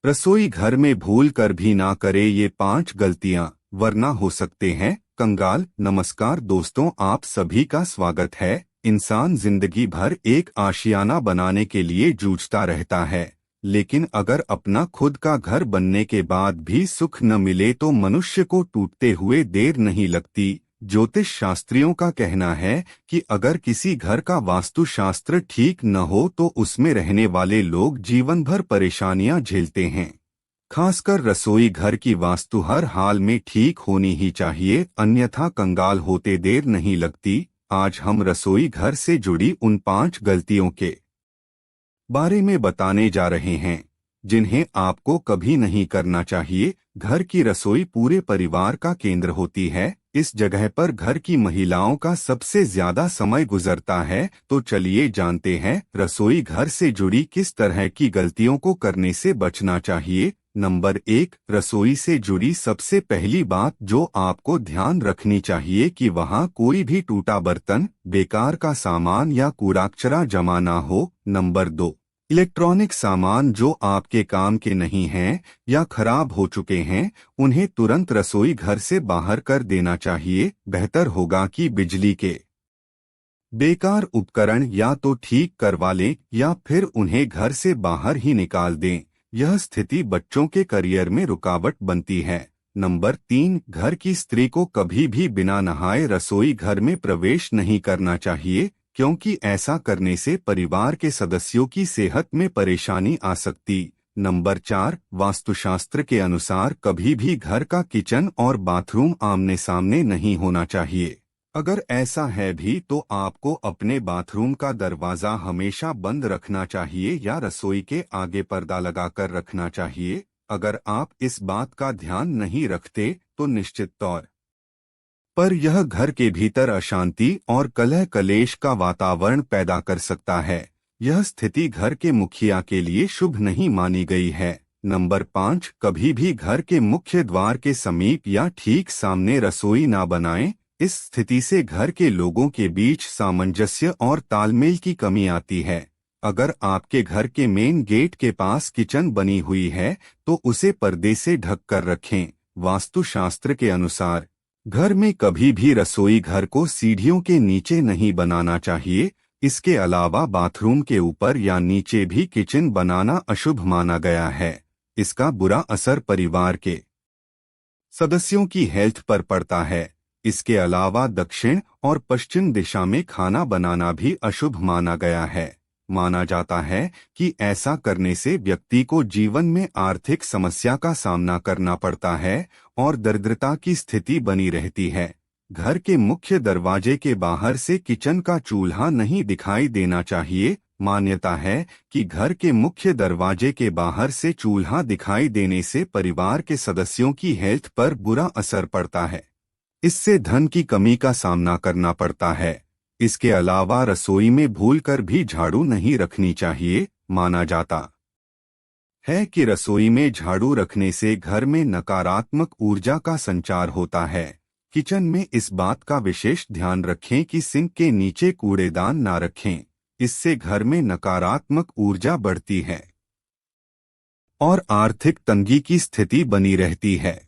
रसोई घर में भूल कर भी ना करे ये 5 गलतियां, वरना हो सकते हैं कंगाल। नमस्कार दोस्तों, आप सभी का स्वागत है। इंसान जिंदगी भर एक आशियाना बनाने के लिए जूझता रहता है, लेकिन अगर अपना खुद का घर बनने के बाद भी सुख न मिले तो मनुष्य को टूटते हुए देर नहीं लगती। ज्योतिष शास्त्रियों का कहना है कि अगर किसी घर का वास्तुशास्त्र ठीक न हो तो उसमें रहने वाले लोग जीवन भर परेशानियां झेलते हैं। खासकर रसोई घर की वास्तु हर हाल में ठीक होनी ही चाहिए, अन्यथा कंगाल होते देर नहीं लगती। आज हम रसोई घर से जुड़ी उन 5 गलतियों के बारे में बताने जा रहे हैं जिन्हें आपको कभी नहीं करना चाहिए। घर की रसोई पूरे परिवार का केंद्र होती है। इस जगह पर घर की महिलाओं का सबसे ज्यादा समय गुजरता है। तो चलिए जानते हैं रसोई घर से जुड़ी किस तरह की गलतियों को करने से बचना चाहिए। नंबर 1, रसोई से जुड़ी सबसे पहली बात जो आपको ध्यान रखनी चाहिए कि वहां कोई भी टूटा बर्तन, बेकार का सामान या कूड़ा-कचरा जमा ना हो। नंबर 2, इलेक्ट्रॉनिक सामान जो आपके काम के नहीं हैं या खराब हो चुके हैं, उन्हें तुरंत रसोई घर से बाहर कर देना चाहिए। बेहतर होगा कि बिजली के बेकार उपकरण या तो ठीक करवा लें या फिर उन्हें घर से बाहर ही निकाल दें। यह स्थिति बच्चों के करियर में रुकावट बनती है। नंबर 3, घर की स्त्री को कभी भी बिना नहाए रसोई घर में प्रवेश नहीं करना चाहिए, क्योंकि ऐसा करने से परिवार के सदस्यों की सेहत में परेशानी आ सकती। नंबर 4, वास्तुशास्त्र के अनुसार कभी भी घर का किचन और बाथरूम आमने सामने नहीं होना चाहिए। अगर ऐसा है भी तो आपको अपने बाथरूम का दरवाजा हमेशा बंद रखना चाहिए या रसोई के आगे पर्दा लगाकर रखना चाहिए। अगर आप इस बात का ध्यान नहीं रखते तो निश्चित तौर पर यह घर के भीतर अशांति और कलह कलेश का वातावरण पैदा कर सकता है। यह स्थिति घर के मुखिया के लिए शुभ नहीं मानी गई है। नंबर 5, कभी भी घर के मुख्य द्वार के समीप या ठीक सामने रसोई ना बनाएं। इस स्थिति से घर के लोगों के बीच सामंजस्य और तालमेल की कमी आती है। अगर आपके घर के मेन गेट के पास किचन बनी हुई है तो उसे पर्दे से ढक कर रखें। वास्तुशास्त्र के अनुसार घर में कभी भी रसोई घर को सीढ़ियों के नीचे नहीं बनाना चाहिए। इसके अलावा बाथरूम के ऊपर या नीचे भी किचन बनाना अशुभ माना गया है। इसका बुरा असर परिवार के सदस्यों की हेल्थ पर पड़ता है। इसके अलावा दक्षिण और पश्चिम दिशा में खाना बनाना भी अशुभ माना गया है। माना जाता है कि ऐसा करने से व्यक्ति को जीवन में आर्थिक समस्या का सामना करना पड़ता है और दरिद्रता की स्थिति बनी रहती है। घर के मुख्य दरवाजे के बाहर से किचन का चूल्हा नहीं दिखाई देना चाहिए। मान्यता है कि घर के मुख्य दरवाजे के बाहर से चूल्हा दिखाई देने से परिवार के सदस्यों की हेल्थ पर बुरा असर पड़ता है। इससे धन की कमी का सामना करना पड़ता है। इसके अलावा रसोई में भूलकर भी झाड़ू नहीं रखनी चाहिए। माना जाता है कि रसोई में झाड़ू रखने से घर में नकारात्मक ऊर्जा का संचार होता है। किचन में इस बात का विशेष ध्यान रखें कि सिंक के नीचे कूड़ेदान ना रखें। इससे घर में नकारात्मक ऊर्जा बढ़ती है और आर्थिक तंगी की स्थिति बनी रहती है।